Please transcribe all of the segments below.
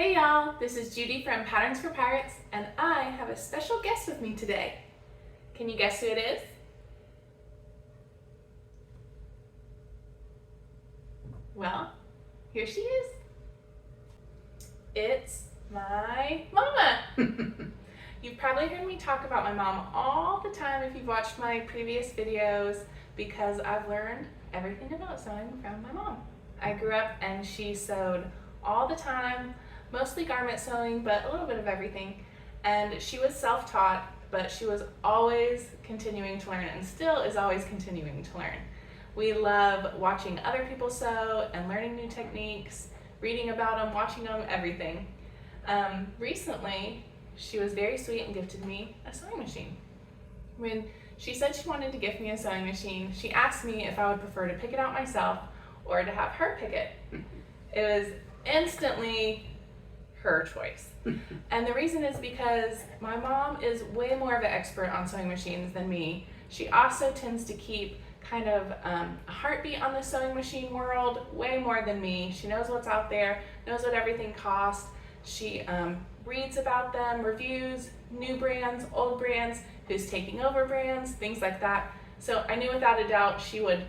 Hey y'all, this is Judy from Patterns for Pirates, and I have a special guest with me today. Can you guess who it is? Well, here she is. It's my mama. You've probably heard me talk about my mom all the time if you've watched my previous videos because I've learned everything about sewing from my mom. I grew up and she sewed all the time, mostly garment sewing, but a little bit of everything. And she was self-taught, but she was always continuing to learn and still is always continuing to learn. We love watching other people sew and learning new techniques, reading about them, watching them, everything. Recently, she was very sweet and gifted me a sewing machine. When she said she wanted to gift me a sewing machine, she asked me if I would prefer to pick it out myself or to have her pick it. It was instantly her choice. And the reason is because my mom is way more of an expert on sewing machines than me. She also tends to keep kind of a heartbeat on the sewing machine world way more than me. She knows what's out there, knows what everything costs. She reads about them, reviews, new brands, old brands, who's taking over brands, things like that. So I knew without a doubt she would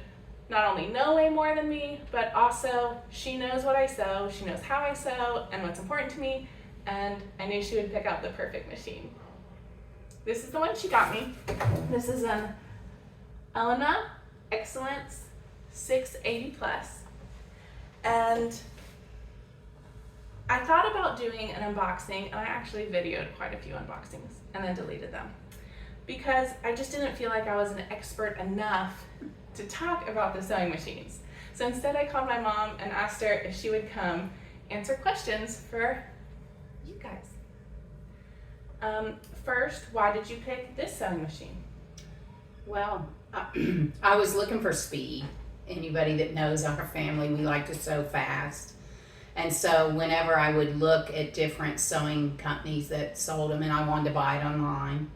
not only know way more than me, but also she knows what I sew, she knows how I sew and what's important to me, and I knew she would pick out the perfect machine. This is the one she got me. This is an Elena Excellence 680 Plus, and I thought about doing an unboxing, and I actually videoed quite a few unboxings and then deleted them because I just didn't feel like I was an expert enough to talk about the sewing machines. So instead I called my mom and asked her if she would come answer questions for you guys. First, why did you pick this sewing machine? Well, I was looking for speed. Anybody that knows our family, we like to sew fast. And so whenever I would look at different sewing companies that sold them and I wanted to buy it online,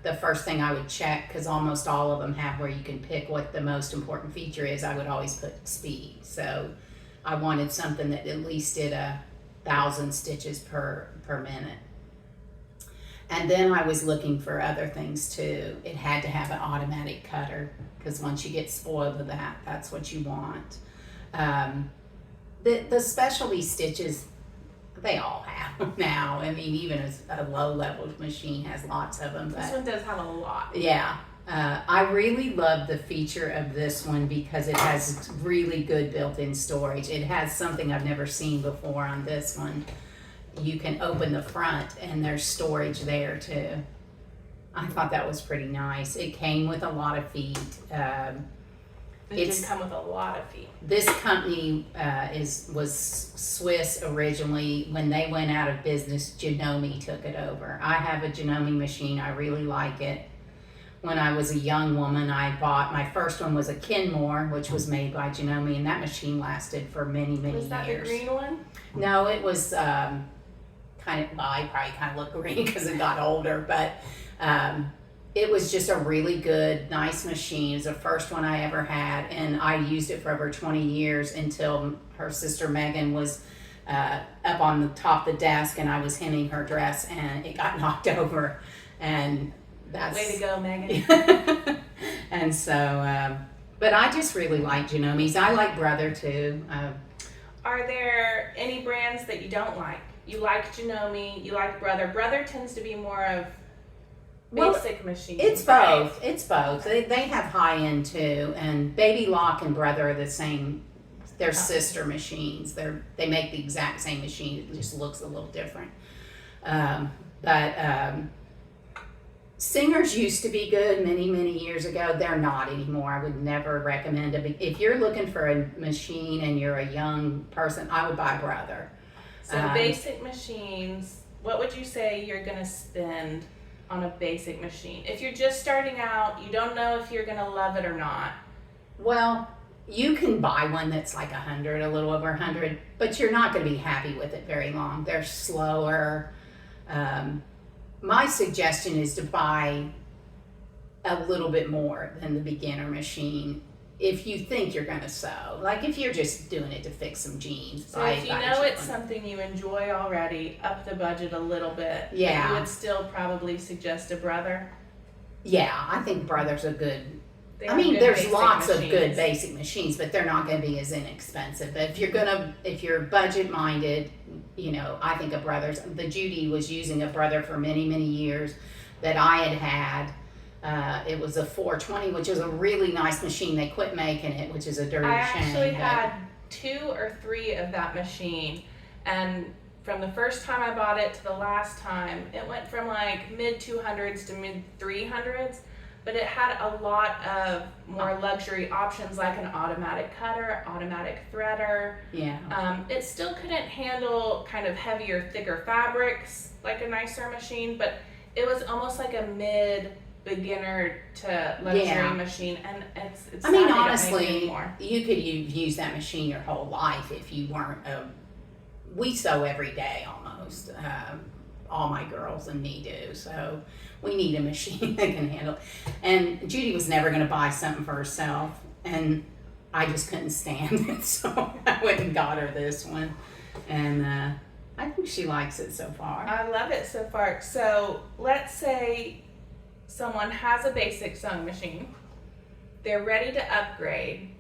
the first thing I would check, because almost all of them have where you can pick what the most important feature is, I would always put speed. So I wanted something that at least did 1,000 stitches per minute. And then I was looking for other things too. It had to have an automatic cutter, because once you get spoiled with that, that's what you want. The specialty stitches, they all have them now. I mean, even a low-level machine has lots of them. This one does have a lot. Yeah. I really love the feature of this one because it has really good built-in storage. It has something I've never seen before on this one. You can open the front and there's storage there too. I thought that was pretty nice. It came with a lot of feet. It did come with a lot of feet. This company was Swiss originally. When they went out of business, Janome took it over. I have a Janome machine. I really like it. When I was a young woman, I bought, my first one was a Kenmore, which was made by Janome, and that machine lasted for many, many years. Was that the green one? No, it was kind of, well, I probably kind of look green because it got older, but it was just a really good, nice machine. It was the first one I ever had, and I used it for over 20 years until her sister Megan was up on the top of the desk, and I was hemming her dress, and it got knocked over, and that's... Way to go, Megan. And so, but I just really like Janome's. I like Brother too. Are there any brands that you don't like? You like Janome, you like Brother. Brother tends to be more of basic machines. It's right? both. It's both. They have high end too, and Baby Lock and Brother are the same. They're sister machines. They make the exact same machine. It just looks a little different. But Singer's used to be good many, many years ago. They're not anymore. I would never recommend it. If you're looking for a machine and you're a young person, I would buy Brother. So basic machines, what would you say you're going to spend on a basic machine? If you're just starting out, you don't know if you're going to love it or not. Well, you can buy one that's like 100, a little over 100, but you're not going to be happy with it very long. They're slower. My suggestion is to buy a little bit more than the beginner machine if you think you're gonna sew. Like if you're just doing it to fix some jeans, So if you know it's something you enjoy already, up the budget a little bit. Yeah. You would still probably suggest a Brother. Yeah, I think Brother's a good. They I have mean, good there's basic lots of machines. good basic machines, but they're not going to be as inexpensive. But if you're budget minded, you know, I think a Brother's. The Judy was using a Brother for many, many years that I had. It was a 420, which is a really nice machine. They quit making it, which is a dirty I shame. actually but- had 2 or 3 of that machine, and from the first time I bought it to the last time, it went from like mid 200s to mid 300s, but it had a lot of more luxury options like an automatic cutter, automatic threader. Yeah. It still couldn't handle kind of heavier, thicker fabrics like a nicer machine, but it was almost like a mid beginner to luxury Yeah. machine, and it's I mean, sad they don't make it honestly, anymore. you could use that machine your whole life if you weren't. We sew every day almost. All my girls and me do. So we need a machine that can handle. And Judy was never going to buy something for herself, and I just couldn't stand it, so I went and got her this one, and I think she likes it so far. I love it so far. So let's say someone has a basic sewing machine, they're ready to upgrade.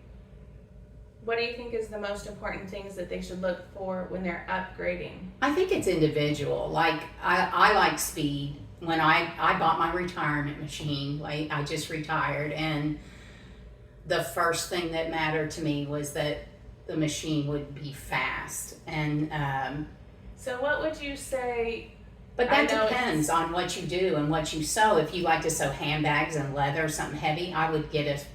What do you think is the most important things that they should look for when they're upgrading? I think it's individual. Like I like speed. When I bought my retirement machine, like I just retired, and the first thing that mattered to me was that the machine would be fast. And So what would you say? but I that know depends on what you do and what you sew. If you like to sew handbags and leather, something heavy, I would get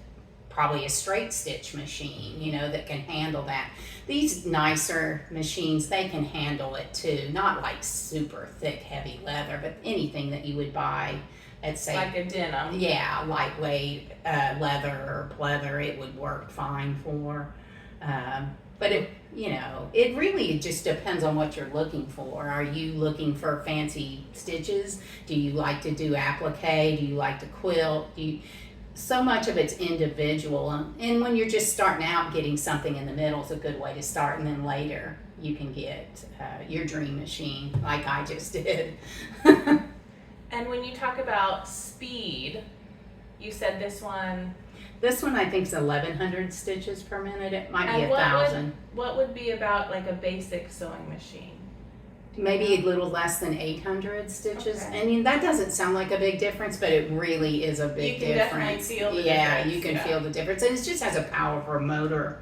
probably a straight stitch machine, you know, that can handle that. These nicer machines, they can handle it too. Not like super thick, heavy leather, but anything that you would buy at, say, Like a denim. yeah, lightweight leather or pleather, it would work fine for. But it, you know, it really just depends on what you're looking for. Are you looking for fancy stitches? Do you like to do applique? Do you like to quilt? So much of it's individual, and when you're just starting out, getting something in the middle is a good way to start, and then later you can get your dream machine like I just did. And when you talk about speed, you said this one. This one I think is 1,100 stitches per minute. It might be And 1,000. what would be about like a basic sewing machine? Maybe a little less than 800 stitches. Okay. I mean, that doesn't sound like a big difference, but it really is a big You can definitely difference. feel the yeah, difference, you can yeah. feel the difference. And it just has a powerful motor.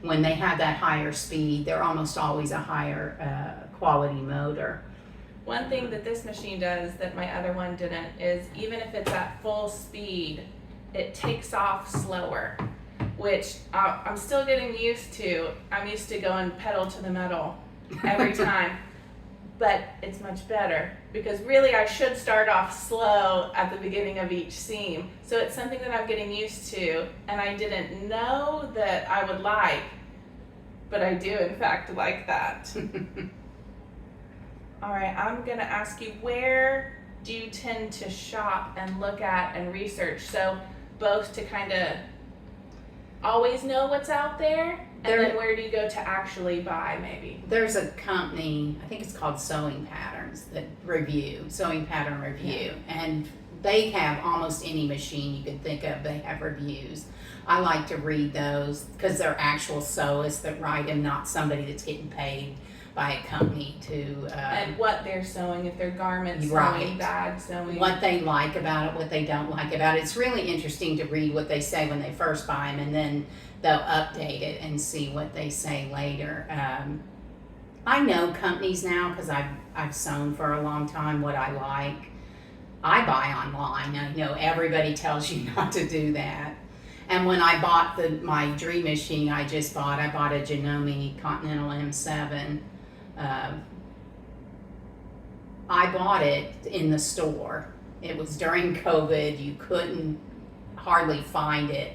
When they have that higher speed, they're almost always a higher quality motor. One thing that this machine does that my other one didn't is even if it's at full speed, it takes off slower, which I'm still getting used to. I'm used to going pedal to the metal every time, but it's much better because really I should start off slow at the beginning of each seam. So it's something that I'm getting used to, and I didn't know that I would like, but I do in fact like that. All right, I'm gonna ask you, where do you tend to shop and look at and research? So both to kind of always know what's out there, and then where do you go to actually buy maybe? There's a company, I think it's called Sewing Patterns, Sewing Pattern Review, and they have almost any machine you can think of, they have reviews. I like to read those because they're actual sewists that write them, not somebody that's getting paid by a company to And what they're sewing, if they're garments Right. sewing, bags sewing. what they like about it, what they don't like about it. It's really interesting to read what they say when they first buy them, and then they'll update it and see what they say later. I know companies now because I've sewn for a long time what I like. I buy online. I know everybody tells you not to do that. And when I bought my dream machine I bought a Janome Continental M7. I bought it in the store. It was during COVID. You couldn't hardly find it.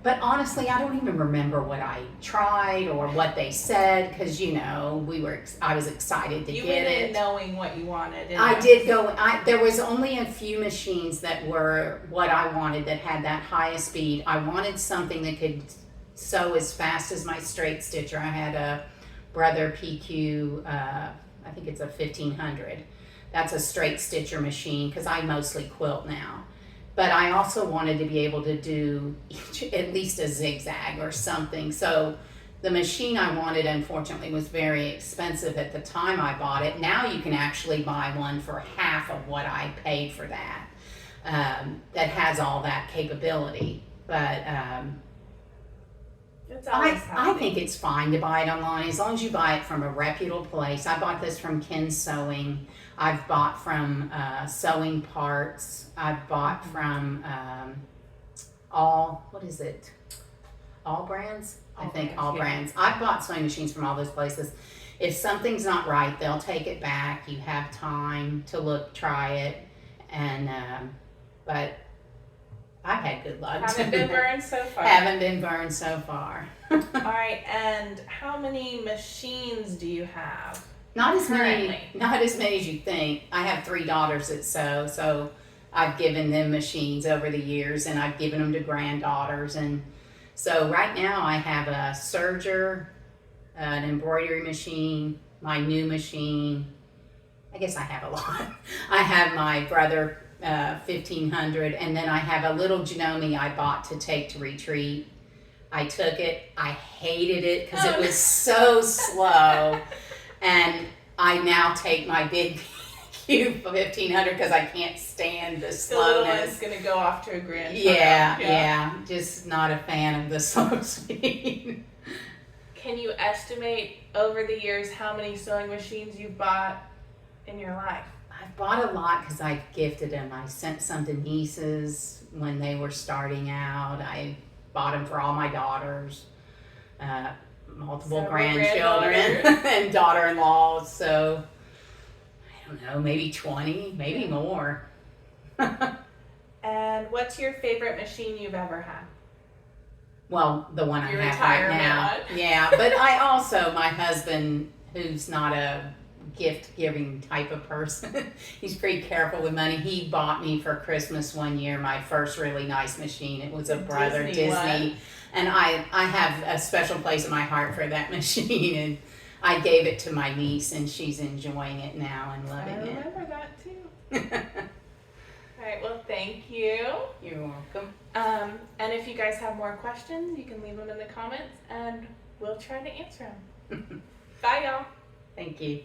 But honestly, I don't even remember what I tried or what they said because I was excited to You get went in it. knowing what you wanted. I did go. There was only a few machines that were what I wanted that had that highest speed. I wanted something that could sew as fast as my straight stitcher. I had a Brother PQ. I think it's a 1500. That's a straight stitcher machine because I mostly quilt now. But I also wanted to be able to do at least a zigzag or something. So the machine I wanted, unfortunately, was very expensive at the time I bought it. Now you can actually buy one for half of what I paid for that, that has all that capability. But I think it's fine to buy it online as long as you buy it from a reputable place. I bought this from Ken Sewing. I've bought from Sewing Parts. I've bought from All Brands? All Brands. I've bought sewing machines from all those places. If something's not right, they'll take it back. You have time to try it. And, but I've had good luck. Haven't been burned so far. Haven't been burned so far. All right, and how many machines do you have? Not as currently? many as you think. I have 3 daughters that sew, so I've given them machines over the years, and I've given them to granddaughters. And so right now I have a serger, an embroidery machine, my new machine. I guess I have a lot. I have my Brother 1500, and then I have a little Janome I bought to take to retreat. I took it. I hated it because it was so slow. And I now take my big Cube 1500 because I can't stand the slowness. The little one's going to go off to a grand Yeah. Just not a fan of the slow speed. Can you estimate over the years how many sewing machines you've bought in your life? I've bought a lot because I gifted them. I sent some to nieces when they were starting out. I bought them for all my daughters. Multiple grandchildren and daughter-in-laws, so I don't know, maybe 20, maybe more. And what's your favorite machine you've ever had? Well, the one Your I have right retirement now. one. Yeah, but I also, my husband, who's not a gift-giving type of person, he's pretty careful with money. He bought me for Christmas one year my first really nice machine. It was a Brother Disney. One. And I have a special place in my heart for that machine, and I gave it to my niece, and she's enjoying it now and loving I it. remember that too. All right, well, thank you. You're welcome. And if you guys have more questions, you can leave them in the comments, and we'll try to answer them. Bye, y'all. Thank you.